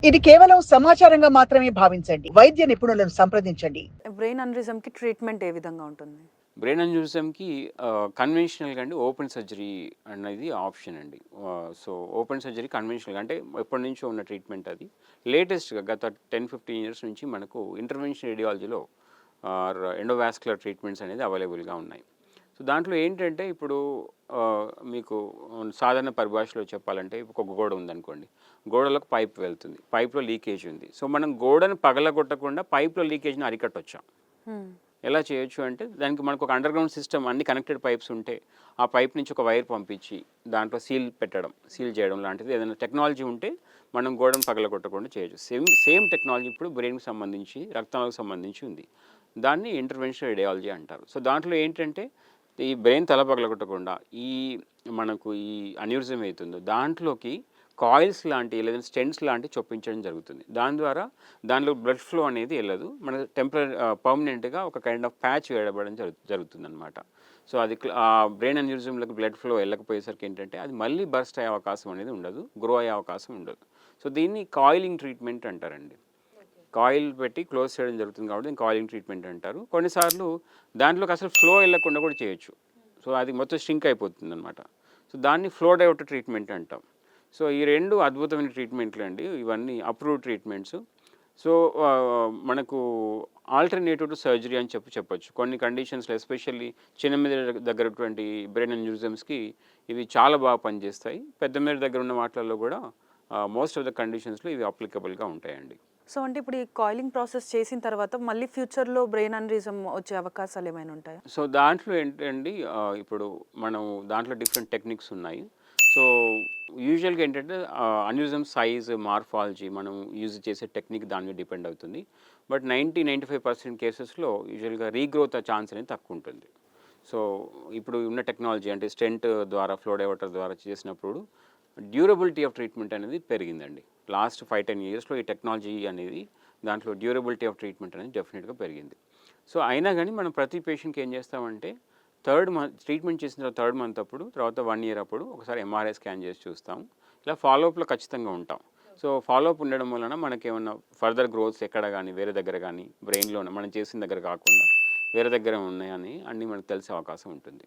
ఇది కేవలం సమాచారంగా మాత్రమే భావించండి. వైద్య నిపుణులను సంప్రదించండి. బ్రెయిన్ అన్యూరిజంకి ట్రీట్మెంట్ ఏ విధంగా ఉంటుంది? బ్రెయిన్ అన్యూరిజంకి కన్వెన్షనల్‌గా అండి ఓపెన్ సర్జరీ అనేది ఆప్షన్ అండి. సో, ఓపెన్ సర్జరీ కన్వెన్షనల్‌గా అంటే ఎప్పటినుంచో ఉన్న ట్రీట్మెంట్ అది. లేటెస్ట్‌గా గత 10, 15 ఇయర్స్ నుంచి మనకు ఇంటర్వెన్షన్ రేడియాలజీలో ఎండోవాస్కులర్ ట్రీట్మెంట్స్ అనేది అవైలబుల్‌గా ఉన్నాయి. సో, దాంట్లో ఏంటంటే ఇప్పుడు మీకు సాధారణ పరిభాషలో చెప్పాలంటే ఒక గోడ ఉందనుకోండి. గోడలోకి పైప్ వెళ్తుంది. పైప్‌లో లీకేజ్ ఉంది. సో, మనం గోడను పగలగొట్టకుండా పైప్‌లో లీకేజ్‌ని అరికట్టొచ్చా? హ్మ్. ఎలా చేయొచ్చు అంటే దానికి మనకు ఒక అండర్‌గ్రౌండ్ సిస్టమ్ అన్ని కనెక్టెడ్ పైప్స్ ఉంటే, ఆ పైప్ నుంచి ఒక వైర్ పంపించి దాంట్లో సీల్ చేయడం లాంటిది ఏదైనా టెక్నాలజీ ఉంటే మనం గోడను పగలగొట్టకుండా చేయొచ్చు. సేమ్ టెక్నాలజీ ఇప్పుడు బ్రెయిన్‌కి సంబంధించి, రక్తాలకు సంబంధించి ఉంది. దాన్ని ఇంటర్వెన్షనల్ రేడియాలజీ అంటారు. సో, దాంట్లో ఏంటంటే ఈ బ్రెయిన్ తల పగలగొట్టకుండా మనకు ఈ అన్యూరిజం ఏతుందో దాంట్లోకి కాయిల్స్ లాంటివి లేదా స్టెంట్స్ లాంటివి చొప్పించడం జరుగుతుంది. దాని ద్వారా దానిలో బ్లడ్ ఫ్లో అనేది వెళ్ళదు. మన పర్మనెంట్‌గా ఒక కైండ్ ఆఫ్ ప్యాచ్ వేయబడడం జరుగుతుందనమాట. సో, అది బ్రెయిన్ అన్యూరిజంలోకి బ్లడ్ ఫ్లో వెళ్ళకపోయేసరికి ఏంటంటే అది మళ్ళీ బర్స్ట్ అయ్యే అవకాశం అనేది ఉండదు. గ్రో అయ్యే అవకాశం ఉండదు. సో, దీన్ని కాయిలింగ్ ట్రీట్మెంట్ అంటారండి. కాయిల్ పెట్టి క్లోజ్ చేయడం జరుగుతుంది కాబట్టి దీన్ని కాయిలింగ్ ట్రీట్మెంట్ అంటారు. కొన్నిసార్లు దాంట్లోకి అసలు ఫ్లో వెళ్ళకుండా కూడా చేయొచ్చు. సో, అది మొత్తం ష్రింక్ అయిపోతుందనమాట. సో, దాన్ని ఫ్లో డైవర్టర్ ట్రీట్మెంట్ అంటాం. సో, ఈ 2 అద్భుతమైన ట్రీట్మెంట్‌లు అండి. ఇవన్నీ అప్రూవ్డ్ ట్రీట్మెంట్స్. సో, మనకు ఆల్టర్‌నేటివ్ టు సర్జరీ అని చెప్పొచ్చు. కొన్ని కండిషన్స్‌లో ఎస్పెషల్లీ చిన్న మెదడు దగ్గర ఉన్నటువంటి బ్రెయిన్ అన్యూరిజమ్స్‌కి ఇవి చాలా బాగా పనిచేస్తాయి. పెద్ద మెదడు దగ్గర ఉన్న వాటిలలో కూడా మోస్ట్ ఆఫ్ ద కండిషన్స్‌లో ఇవి అప్లికబుల్‌గా ఉంటాయండి. సో, అంటే ఇప్పుడు ఈ కాయిలింగ్ ప్రాసెస్ చేసిన తర్వాత మళ్ళీ ఫ్యూచర్‌లో బ్రెయిన్ అన్యూరిజం వచ్చే అవకాశాలు ఏమైనా ఉంటాయా? సో, దాంట్లో ఏంటండి ఇప్పుడు మనం దాంట్లో డిఫరెంట్ టెక్నిక్స్ ఉన్నాయి. సో, యూజువల్‌గా ఏంటంటే అన్యూరిజం సైజ్, మార్ఫాలజీ మనం యూజ్ చేసే టెక్నిక్ దాని మీద డిపెండ్ అవుతుంది. బట్ 95% కేసెస్‌లో యూజువల్‌గా రీగ్రోత్ ఛాన్స్ అనేది తక్కువ ఉంటుంది. సో, ఇప్పుడు ఉన్న టెక్నాలజీ అంటే స్టెంట్ ద్వారా, ఫ్లో డైవర్టర్ ద్వారా చేసినప్పుడు డ్యూరబిలిటీ ఆఫ్ ట్రీట్మెంట్ అనేది పెరిగిందండి. లాస్ట్ 5, 10 ఇయర్స్‌లో ఈ టెక్నాలజీ అనేది దాంట్లో డ్యూరబిలిటీ ఆఫ్ ట్రీట్మెంట్ అనేది డెఫినెట్‌గా పెరిగింది. సో, అయినా గానీ మనం ప్రతి పేషెంట్‌కి ఏం చేస్తామంటే ట్రీట్మెంట్ చేసిన థర్డ్ మంత్ అప్పుడు, తర్వాత 1 ఇయర్ అప్పుడు ఒకసారి ఎంఆర్ఐ స్కాన్ చేసి చూస్తాం. ఇలా ఫాలోఅప్‌లో ఖచ్చితంగా ఉంటాం. సో, ఫాలోఅప్ ఉండడం వలన మనకేమన్నా ఫర్దర్ గ్రోత్స్ ఎక్కడ గానీ, వేరే దగ్గర గానీ, బ్రెయిన్‌లోనే మనం చేసిన దగ్గర కాకుండా వేరే దగ్గర ఉన్నాయని అన్నీ మనకు తెలిసే అవకాశం ఉంటుంది.